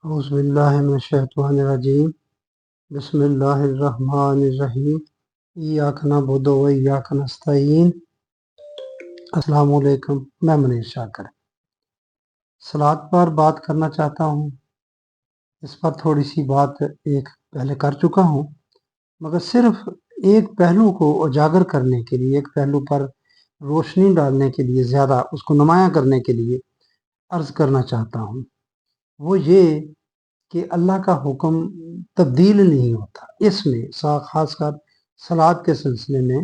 اعوذ باللہ من الشیطان الرجیم بسم اللہ الرحمن الرحیم ایاک نعبد و ایاک نستعین۔ السلام علیکم، میں منیر شاکر صلوات پر بات کرنا چاہتا ہوں۔ اس پر تھوڑی سی بات ایک پہلے کر چکا ہوں، مگر صرف ایک پہلو کو اجاگر کرنے کے لیے، ایک پہلو پر روشنی ڈالنے کے لیے، زیادہ اس کو نمایاں کرنے کے لیے عرض کرنا چاہتا ہوں۔ وہ یہ کہ اللہ کا حکم تبدیل نہیں ہوتا۔ اس میں خاص کر صلوات کے سلسلے میں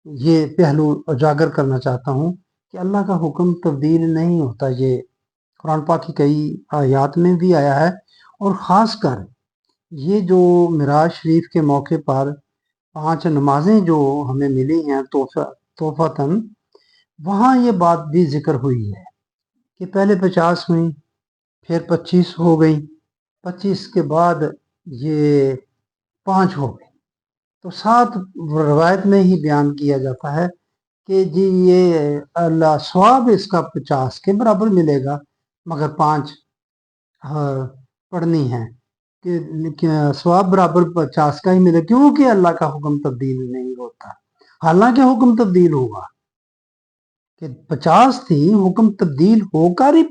یہ پہلو اجاگر کرنا چاہتا ہوں کہ اللہ کا حکم تبدیل نہیں ہوتا۔ یہ قرآن پاک کی کئی آیات میں بھی آیا ہے، اور خاص کر یہ جو معراج شریف کے موقع پر 5 نمازیں جو ہمیں ملی ہیں تحفتاً، وہاں یہ بات بھی ذکر ہوئی ہے کہ پہلے 50 ہوئیں، پھر 25 ہو گئیں، 25 کے بعد یہ 5 ہو گئی۔ تو 7 روایت میں ہی بیان کیا جاتا ہے کہ جی یہ اللہ ثواب اس کا 50 کے برابر ملے گا، مگر 5 پڑھنی ہے کہ ثواب برابر 50 کا ہی ملے، کیونکہ اللہ کا حکم تبدیل نہیں ہوتا۔ حالانکہ حکم تبدیل ہوگا کہ 50 تھی، حکم تبدیل ہو کر ہی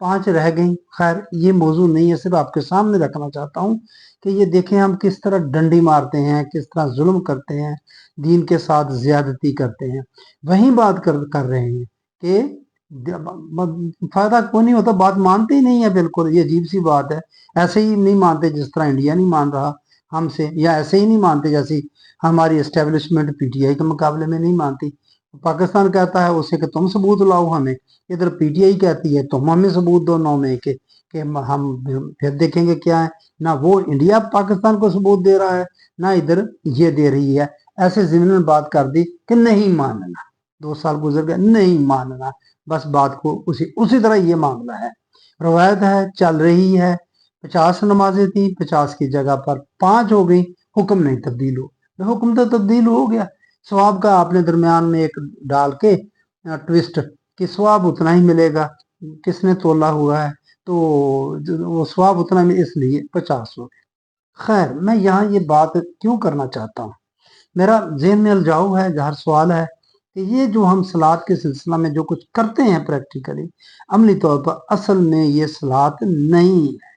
5 رہ گئیں۔ خیر یہ موضوع نہیں ہے، صرف آپ کے سامنے رکھنا چاہتا ہوں کہ یہ دیکھیں ہم کس طرح ڈنڈی مارتے ہیں، کس طرح ظلم کرتے ہیں، دین کے ساتھ زیادتی کرتے ہیں۔ وہیں بات کر رہے ہیں کہ فائدہ کوئی نہیں ہوتا، بات مانتے ہی نہیں ہے بالکل۔ یہ عجیب سی بات ہے، ایسے ہی نہیں مانتے جس طرح انڈیا نہیں مان رہا ہم سے، یا ایسے ہی نہیں مانتے جیسی ہماری اسٹیبلشمنٹ پی ٹی آئی کے مقابلے میں نہیں مانتی۔ پاکستان کہتا ہے اسے کہ تم ثبوت لاؤ ہمیں، ادھر پی ٹی آئی کہتی ہے تم ہمیں ثبوت دو 9 میں کہ ہم پھر دیکھیں گے کیا ہے۔ نہ وہ انڈیا پاکستان کو ثبوت دے رہا ہے، نہ ادھر یہ دے رہی ہے۔ ایسے ضمن بات کر دی کہ نہیں ماننا، 2 سال گزر گئے، نہیں ماننا، بس بات کو اسی طرح یہ معاملہ ہے۔ روایت ہے، چل رہی ہے، 50 نمازیں تھیں، 50 کی جگہ پر 5 ہو گئی، حکم نہیں تبدیل ہو۔ حکم تو تبدیل ہو گیا، ثواب کا آپ نے درمیان میں ایک ڈال کے ٹوسٹ کہ ثواب اتنا ہی ملے گا، کس نے تولا ہوا ہے تو وہ ثواب اتنا میں، اس لیے 50 ہو گئے۔ خیر میں یہاں یہ بات کیوں کرنا چاہتا ہوں، میرا ذہن میں الجھاؤ ہے، ظاہر سوال ہے کہ یہ جو ہم صلوات کے سلسلہ میں جو کچھ کرتے ہیں پریکٹیکلی، عملی طور پر، اصل میں یہ صلوات نہیں ہے۔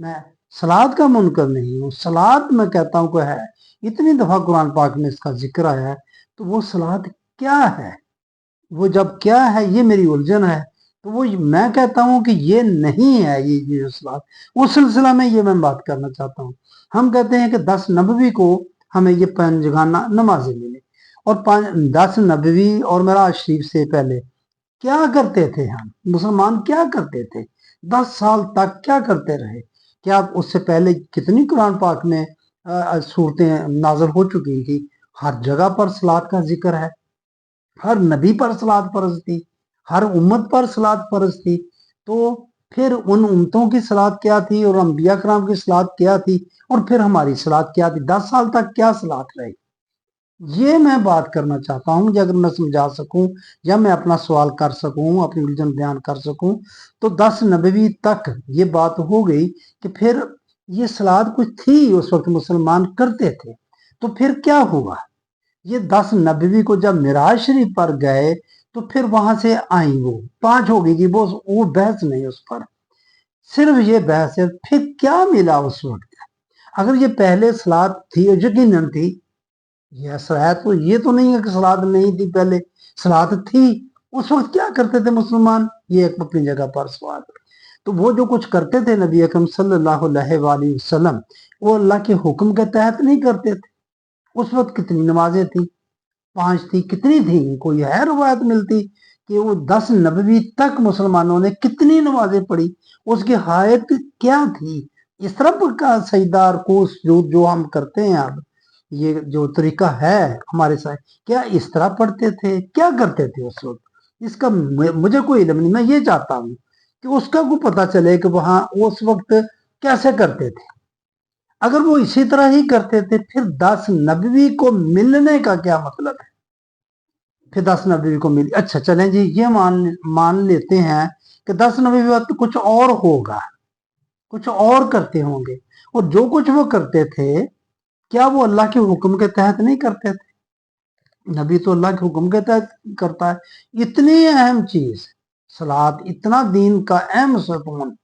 میں صلوات کا منکر نہیں ہوں، صلوات میں کہتا ہوں کہ ہے، اتنی دفعہ قرآن پاک میں اس کا ذکر آیا ہے، تو وہ صلوات کیا ہے؟ وہ جب کیا ہے یہ میری الجھن ہے، تو وہ میں کہتا ہوں کہ یہ نہیں ہے یہ صلوات۔ اس سلسلہ میں یہ میں بات کرنا چاہتا ہوں۔ ہم کہتے ہیں کہ 10 نبوی کو ہمیں یہ 5 گانا نمازیں ملے، اور 10 نبوی اور معراج شریف سے پہلے کیا کرتے تھے ہم مسلمان، کیا کرتے تھے؟ 10 سال تک کیا کرتے رہے؟ کیا اس سے پہلے کتنی قرآن پاک میں صورتیں نازل ہو چکی تھی؟ ہر جگہ پر صلوات کا ذکر ہے، ہر نبی پر صلوات فرض تھی، ہر امت پر صلوات فرض تھی۔ تو پھر ان امتوں کی صلوات کیا تھی، اور انبیاء کرام کی صلوات کیا تھی، اور پھر ہماری صلوات کیا تھی؟ 10 سال تک کیا صلوات رہی؟ یہ میں بات کرنا چاہتا ہوں کہ اگر میں سمجھا سکوں یا میں اپنا سوال کر سکوں، اپنی الجھن بیان کر سکوں، تو 10 نبوی تک یہ بات ہو گئی کہ پھر یہ صلوات کچھ تھی، اس وقت مسلمان کرتے تھے، تو پھر کیا ہوا؟ یہ 10 نبوی کو جب معراج شریف پر گئے تو پھر وہاں سے آئیں، وہ 5 ہو گئی، وہ بحث نہیں اس پر، صرف یہ بحث ہے پھر کیا ملا اس وقت۔ اگر یہ پہلے صلوات تھی، یقیناً تھی، یہ تو یہ تو نہیں ہے کہ صلوات نہیں تھی، پہلے صلوات تھی۔ اس وقت کیا کرتے تھے مسلمان؟ یہ ایک اپنی جگہ پر سوال۔ تو وہ جو کچھ کرتے تھے نبی اکرم صلی اللہ علیہ وآلہ وسلم، وہ اللہ کے حکم کے تحت نہیں کرتے تھے۔ اس وقت کتنی نمازیں تھیں؟ 5 تھی، کتنی تھیں؟ کوئی ہے روایت ملتی کہ وہ 10 نبوی تک مسلمانوں نے کتنی نمازیں پڑھی؟ اس کی حایت کیا تھی؟ اس طرح کا سجدہ رکوع سجود جو ہم کرتے ہیں اب، یہ جو طریقہ ہے ہمارے ساتھ، کیا اس طرح پڑھتے تھے؟ کیا کرتے تھے اس وقت؟ اس کا مجھے کوئی علم نہیں۔ میں یہ چاہتا ہوں کہ اس کا کو پتہ چلے کہ وہاں اس وقت کیسے کرتے تھے۔ اگر وہ اسی طرح ہی کرتے تھے، پھر 10 نبوی کو ملنے کا کیا مطلب ہے؟ پھر 10 نبوی کو ملی، اچھا چلیں جی یہ مان لیتے ہیں کہ 10 نبوی وقت کچھ اور ہوگا، کچھ اور کرتے ہوں گے، اور جو کچھ وہ کرتے تھے کیا وہ اللہ کے حکم کے تحت نہیں کرتے تھے؟ نبی تو اللہ کے حکم کے تحت کرتا ہے۔ اتنی اہم چیز صلات، اتنا دین کا اہم ستون،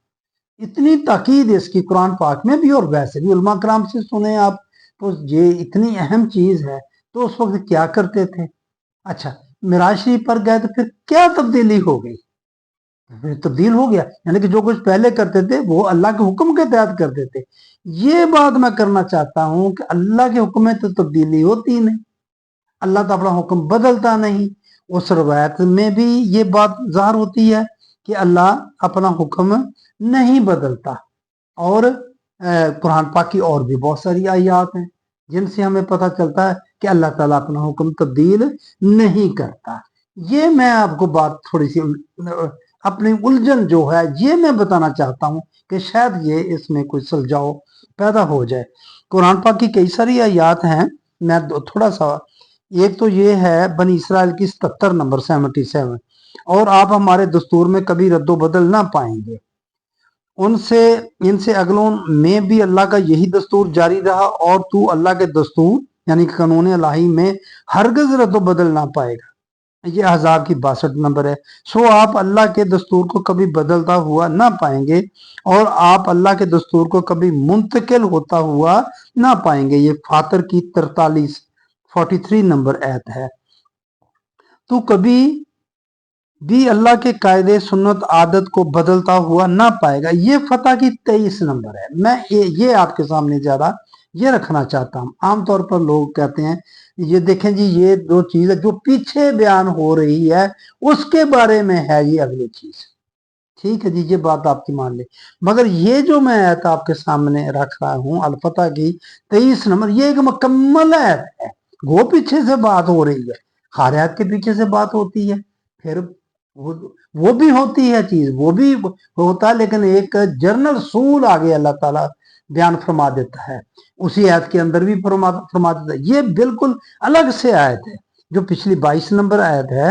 اتنی تاکید اس کی قرآن پاک میں بھی اور ویسے بھی علماء کرام سے سنیں آپ، تو یہ اتنی اہم چیز ہے، تو اس وقت کیا کرتے تھے؟ اچھا، معراج شریف پر گئے تو پھر کیا تبدیلی ہو گئی؟ پھر تبدیل ہو گیا، یعنی کہ جو کچھ پہلے کرتے تھے وہ اللہ کے حکم کے تحت کرتے تھے۔ یہ بات میں کرنا چاہتا ہوں کہ اللہ کے حکم میں تو تبدیلی ہوتی نہیں، اللہ تو اپنا حکم بدلتا نہیں۔ اس روایت میں بھی یہ بات ظاہر ہوتی ہے کہ اللہ اپنا حکم نہیں بدلتا، اور قرآن پاک کی اور بھی بہت ساری آیات ہیں جن سے ہمیں پتہ چلتا ہے کہ اللہ تعالیٰ اپنا حکم تبدیل نہیں کرتا۔ یہ میں آپ کو بات تھوڑی سی اپنی الجھن جو ہے یہ میں بتانا چاہتا ہوں کہ شاید یہ اس میں کوئی سلجھاؤ پیدا ہو جائے۔ قرآن پاک کی کئی ساری آیات ہیں، میں تھوڑا سا، ایک تو یہ ہے بنی اسرائیل کی 77 نمبر 77، اور آپ ہمارے دستور میں کبھی رد و بدل نہ پائیں گے، ان سے اگلوں میں بھی اللہ کا یہی دستور جاری رہا، اور تو اللہ کے دستور یعنی قانون الہی میں ہرگز رد و بدل نہ پائے گا۔ یہ احزاب کی 62 نمبر ہے۔ سو آپ اللہ کے دستور کو کبھی بدلتا ہوا نہ پائیں گے، اور آپ اللہ کے دستور کو کبھی منتقل ہوتا ہوا نہ پائیں گے۔ یہ فاتر کی 43 نمبر آیت ہے۔ تو کبھی بھی اللہ کے قاعدے سنت عادت کو بدلتا ہوا نہ پائے گا۔ یہ فتح کی 23 نمبر ہے۔ میں یہ آپ کے سامنے زیادہ یہ رکھنا چاہتا ہوں۔ عام طور پر لوگ کہتے ہیں یہ دیکھیں جی یہ دو چیز ہے جو پیچھے بیان ہو رہی ہے اس کے بارے میں ہے یہ اگلی چیز، ٹھیک ہے جی، یہ بات آپ کی مان لیں، مگر یہ جو میں آیت آپ کے سامنے رکھ رہا ہوں الفتح کی 23 نمبر، یہ ایک مکمل آیت ہے۔ وہ پیچھے سے بات ہو رہی ہے، ہر آیت کے پیچھے سے بات ہوتی ہے، پھر وہ بھی ہوتی ہے چیز، وہ بھی ہوتا ہے، لیکن ایک جنرل رسول آگے اللہ تعالیٰ بیان فرما دیتا ہے، اسی آیت کے اندر بھی فرما دیتا ہے۔ یہ بالکل الگ سے آیت ہے۔ جو پچھلی 22 نمبر آیت ہے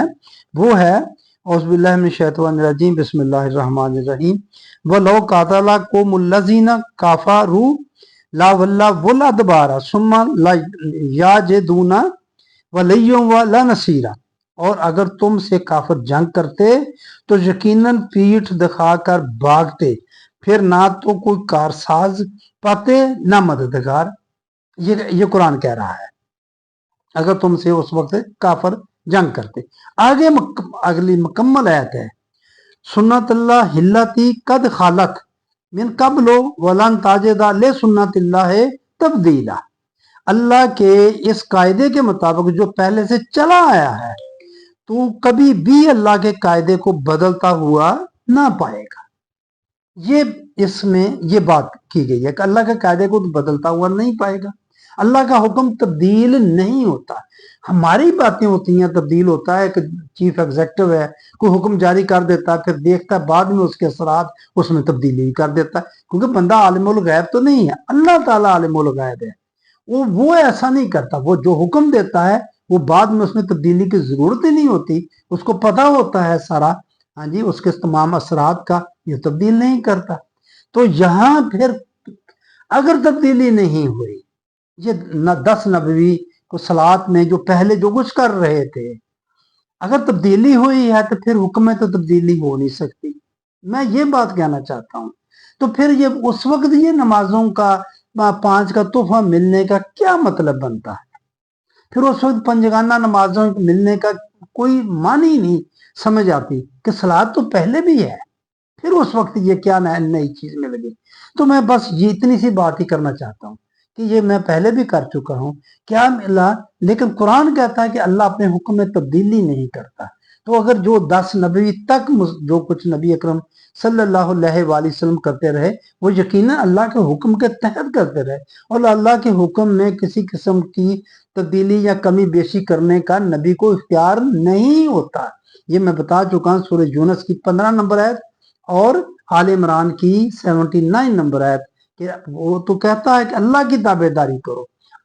وہ ہے اعوذ باللہ من الشیطان الرجیم بسم اللہ الرحمن الرحیم وَلَوْ قَاتَلَكُمُ الَّذِينَ كَفَرُوا لَوَلَّوُا الْأَدْبَارَ ثُمَّ لَا يَجِدُونَ وَلِيًّا وَلَا نَصِيرًا، اور اگر تم سے کافر جنگ کرتے تو یقیناً پیٹھ دکھا کر بھاگتے، پھر نہ تو کوئی کارساز پاتے نہ مددگار۔ یہ قرآن کہہ رہا ہے اگر تم سے اس وقت کافر جنگ کرتے۔ آگے اگلی مکمل آیت ہے سنت اللہ ہلتی قد خالت من قبل ولن تجد لسنت اللہ تبدیلا، اللہ کے اس قاعدے کے مطابق جو پہلے سے چلا آیا ہے تو کبھی بھی اللہ کے قاعدے کو بدلتا ہوا نہ پائے گا۔ یہ اس میں یہ بات کی گئی ہے کہ اللہ کے قاعدے کو بدلتا ہوا نہیں پائے گا، اللہ کا حکم تبدیل نہیں ہوتا۔ ہماری باتیں ہوتی ہیں تبدیل ہوتا ہے، کہ چیف ایگزیکٹو ہے کوئی حکم جاری کر دیتا ہے، پھر دیکھتا ہے بعد میں اس کے اثرات اس میں تبدیلی کر دیتا ہے، کیونکہ بندہ عالم الغیب تو نہیں ہے، اللہ تعالیٰ عالم الغیب ہے، وہ ایسا نہیں کرتا، وہ جو حکم دیتا ہے وہ بعد میں اس میں تبدیلی کی ضرورت ہی نہیں ہوتی، اس کو پتہ ہوتا ہے سارا، ہاں جی، اس کے تمام اثرات کا، یہ تبدیل نہیں کرتا۔ تو یہاں پھر اگر تبدیلی نہیں ہوئی، یہ 10 نبوی کو صلات میں جو پہلے جو کچھ کر رہے تھے اگر تبدیلی ہوئی ہے تو پھر حکم میں تو تبدیلی ہو نہیں سکتی، میں یہ بات کہنا چاہتا ہوں۔ تو پھر یہ اس وقت یہ نمازوں کا 5 کا تحفہ ملنے کا کیا مطلب بنتا ہے؟ پھر اس وقت پنجگانہ نمازوں ملنے کا کوئی معنی نہیں سمجھ آتی کہ صلات تو پہلے بھی ہے، پھر اس وقت یہ کیا نئی چیز مل گئی۔ تو میں بس یہ اتنی سی بات ہی کرنا چاہتا ہوں کہ یہ میں پہلے بھی کر چکا ہوں، کیا ملا، لیکن قرآن کہتا ہے کہ اللہ اپنے حکم میں تبدیلی نہیں کرتا۔ تو اگر جو 10 نبی تک جو کچھ نبی اکرم صلی اللہ علیہ وآلہ وسلم کرتے رہے وہ یقیناً اللہ کے حکم کے تحت کرتے رہے، اور اللہ کے حکم میں کسی قسم کی تبدیلی یا کمی بیشی کرنے کا نبی کو اختیار نہیں ہوتا۔ یہ میں بتا چکا ہوں سورہ یونس کی 15 نمبر آیت اور آل عمران کی 79 نمبر آیت، کہ وہ تو کہتا ہے کہ اللہ کی تابع داری کرو،